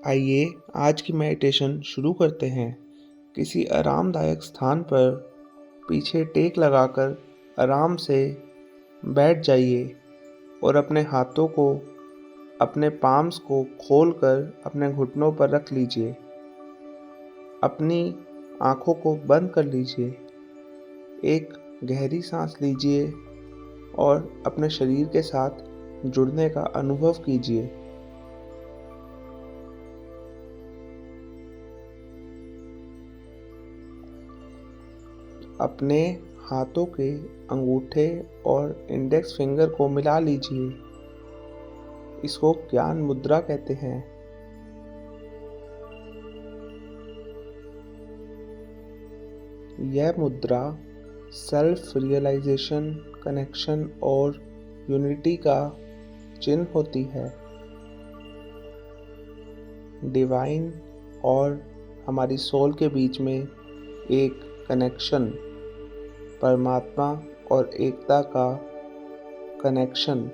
आइए आज की मेडिटेशन शुरू करते हैं। किसी आरामदायक स्थान पर पीछे टेक लगाकर आराम से बैठ जाइए और अपने हाथों को, अपने पाम्स को खोलकर अपने घुटनों पर रख लीजिए। अपनी आँखों को बंद कर लीजिए। एक गहरी सांस लीजिए और अपने शरीर के साथ जुड़ने का अनुभव कीजिए। अपने हाथों के अंगूठे और इंडेक्स फिंगर को मिला लीजिए। इसको ज्ञान मुद्रा कहते हैं। यह मुद्रा सेल्फ रियलाइजेशन, कनेक्शन और यूनिटी का चिन्ह होती है। डिवाइन और हमारी सोल के बीच में एक कनेक्शन, परमात्मा और एकता का कनेक्शन।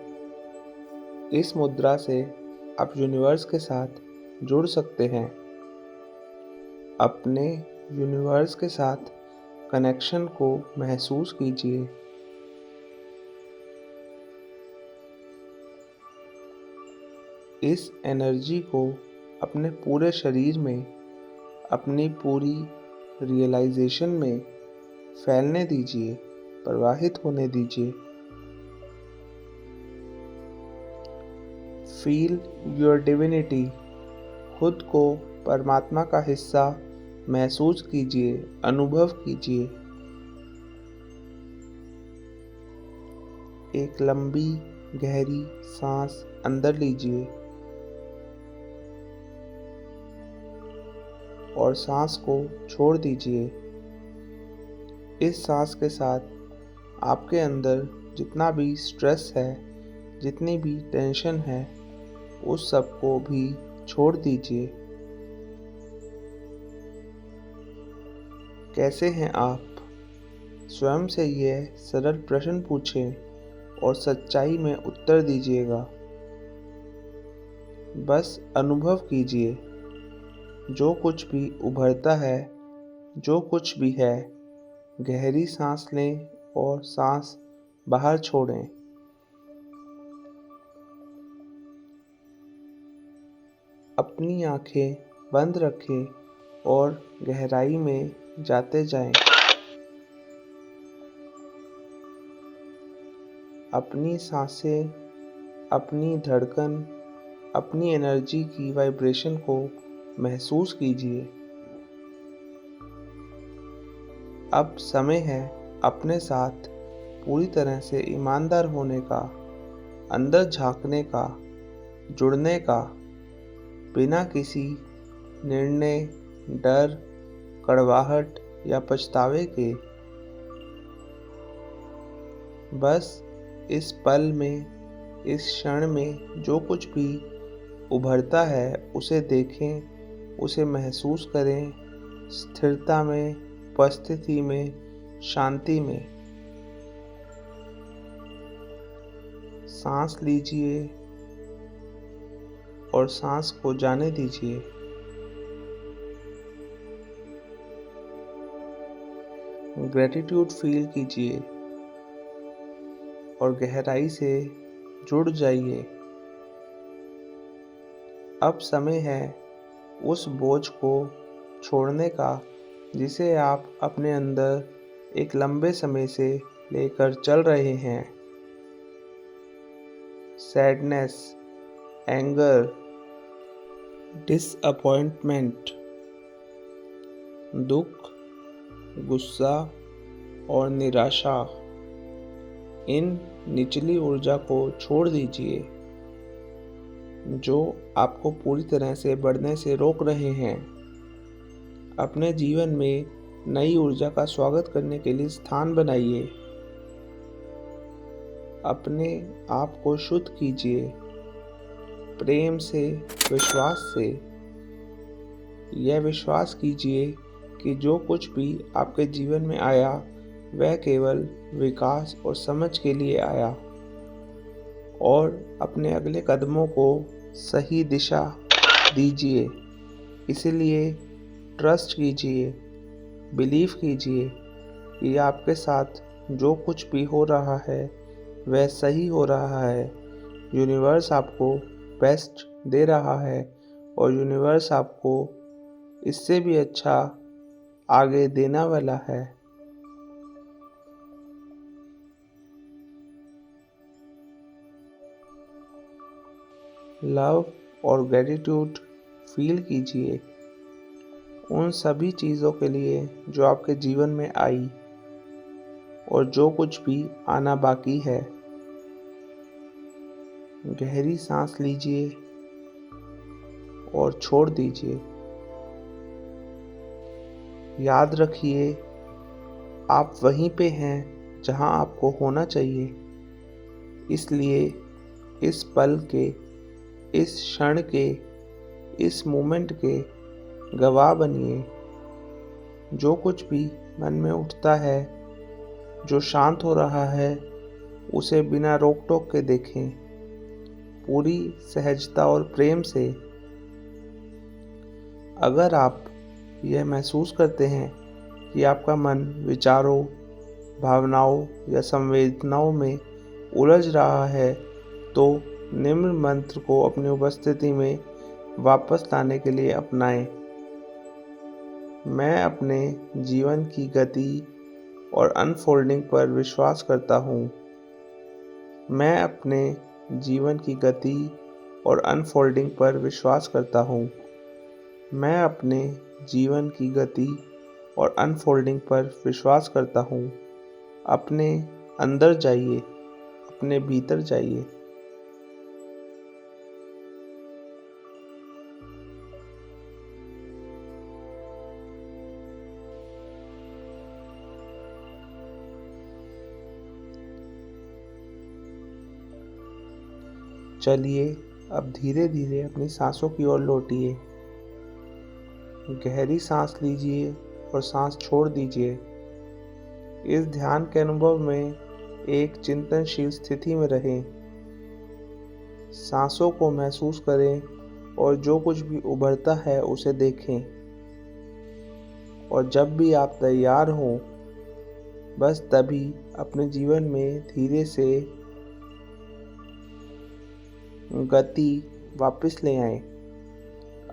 इस मुद्रा से आप यूनिवर्स के साथ जुड़ सकते हैं। अपने यूनिवर्स के साथ कनेक्शन को महसूस कीजिए। इस एनर्जी को अपने पूरे शरीर में, अपनी पूरी रियलाइजेशन में फैलने दीजिए, प्रवाहित होने दीजिए। Feel your divinity. खुद को परमात्मा का हिस्सा महसूस कीजिए, अनुभव कीजिए। एक लंबी गहरी सांस अंदर लीजिए और सांस को छोड़ दीजिए। इस सांस के साथ आपके अंदर जितना भी स्ट्रेस है, जितनी भी टेंशन है, उस सब को भी छोड़ दीजिए। कैसे हैं आप? स्वयं से यह सरल प्रश्न पूछें और सच्चाई में उत्तर दीजिएगा। बस अनुभव कीजिए। जो कुछ भी उभरता है, जो कुछ भी है, गहरी सांस लें और सांस बाहर छोड़ें। अपनी आंखें बंद रखें और गहराई में जाते जाएं। अपनी सांसें, अपनी धड़कन, अपनी एनर्जी की वाइब्रेशन को महसूस कीजिए। अब समय है अपने साथ पूरी तरह से ईमानदार होने का, अंदर झांकने का, जुड़ने का, बिना किसी निर्णय, डर, कड़वाहट या पछतावे के। बस इस पल में, इस क्षण में जो कुछ भी उभरता है उसे देखें, उसे महसूस करें, स्थिरता में, उपस्थिति में, शांति में। सांस लीजिए और सांस को जाने दीजिए। ग्रैटिट्यूड फील कीजिए और गहराई से जुड़ जाइए। अब समय है उस बोझ को छोड़ने का जिसे आप अपने अंदर एक लंबे समय से लेकर चल रहे हैं। सैडनेस, एंगर, डिसअपॉइंटमेंट, दुख, गुस्सा और निराशा। इन निचली ऊर्जा को छोड़ दीजिए जो आपको पूरी तरह से बढ़ने से रोक रहे हैं। अपने जीवन में नई ऊर्जा का स्वागत करने के लिए स्थान बनाइए। अपने आप को शुद्ध कीजिए, प्रेम से, विश्वास से। यह विश्वास कीजिए कि जो कुछ भी आपके जीवन में आया वह केवल विकास और समझ के लिए आया, और अपने अगले कदमों को सही दिशा दीजिए। इसीलिए ट्रस्ट कीजिए, बिलीव कीजिए कि आपके साथ जो कुछ भी हो रहा है वह सही हो रहा है। यूनिवर्स आपको बेस्ट दे रहा है और यूनिवर्स आपको इससे भी अच्छा आगे देने वाला है। लव और ग्रेटिट्यूड फील कीजिए उन सभी चीज़ों के लिए जो आपके जीवन में आई और जो कुछ भी आना बाकी है। गहरी सांस लीजिए और छोड़ दीजिए। याद रखिए, आप वहीं पे हैं जहां आपको होना चाहिए। इसलिए इस पल के, इस क्षण के, इस मोमेंट के गवाह बनिए। जो कुछ भी मन में उठता है, जो शांत हो रहा है, उसे बिना रोक टोक के देखें, पूरी सहजता और प्रेम से। अगर आप यह महसूस करते हैं कि आपका मन विचारों, भावनाओं या संवेदनाओं में उलझ रहा है, तो निम्न मंत्र को अपनी उपस्थिति में वापस लाने के लिए अपनाएं। मैं अपने जीवन की गति और अनफोल्डिंग पर विश्वास करता हूँ। मैं अपने जीवन की गति और अनफोल्डिंग पर विश्वास करता हूँ। मैं अपने जीवन की गति और अनफोल्डिंग पर विश्वास करता हूँ। अपने अंदर जाइए, अपने भीतर जाइए। चलिए अब धीरे धीरे अपनी सांसों की ओर लौटिए। गहरी सांस लीजिए और सांस छोड़ दीजिए। इस ध्यान के अनुभव में एक चिंतनशील स्थिति में रहें। सांसों को महसूस करें और जो कुछ भी उभरता है उसे देखें। और जब भी आप तैयार हों, बस तभी अपने जीवन में धीरे से गति वापस ले आएं।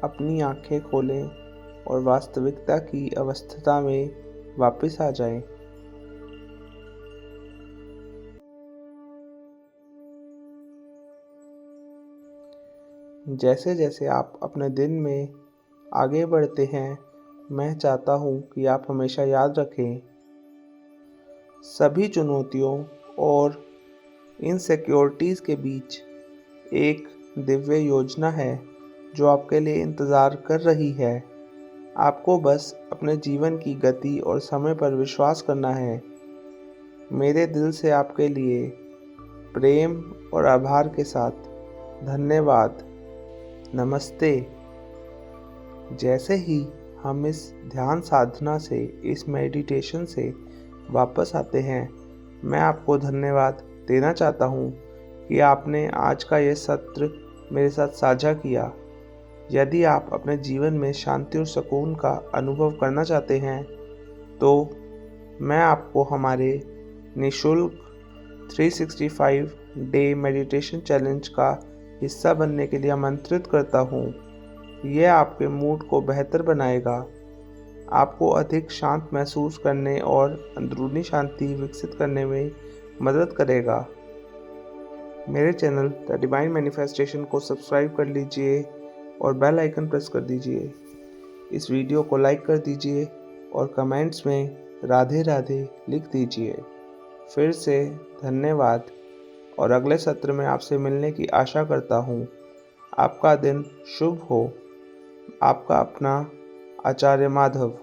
अपनी आंखें खोलें और वास्तविकता की अवस्था में वापस आ जाएं। जैसे जैसे आप अपने दिन में आगे बढ़ते हैं, मैं चाहता हूँ कि आप हमेशा याद रखें, सभी चुनौतियों और इनसिक्योरिटीज़ के बीच एक दिव्य योजना है जो आपके लिए इंतज़ार कर रही है। आपको बस अपने जीवन की गति और समय पर विश्वास करना है। मेरे दिल से आपके लिए प्रेम और आभार के साथ धन्यवाद। नमस्ते। जैसे ही हम इस ध्यान साधना से, इस मेडिटेशन से वापस आते हैं, मैं आपको धन्यवाद देना चाहता हूँ कि आपने आज का यह सत्र मेरे साथ साझा किया। यदि आप अपने जीवन में शांति और सुकून का अनुभव करना चाहते हैं, तो मैं आपको हमारे निःशुल्क 365 डे मेडिटेशन चैलेंज का हिस्सा बनने के लिए आमंत्रित करता हूँ। यह आपके मूड को बेहतर बनाएगा, आपको अधिक शांत महसूस करने और अंदरूनी शांति विकसित करने में मदद करेगा। मेरे चैनल द डिवाइन मैनिफेस्टेशन को सब्सक्राइब कर लीजिए और बेल आइकन प्रेस कर दीजिए। इस वीडियो को लाइक कर दीजिए और कमेंट्स में राधे राधे लिख दीजिए। फिर से धन्यवाद और अगले सत्र में आपसे मिलने की आशा करता हूँ। आपका दिन शुभ हो। आपका अपना आचार्य माधव।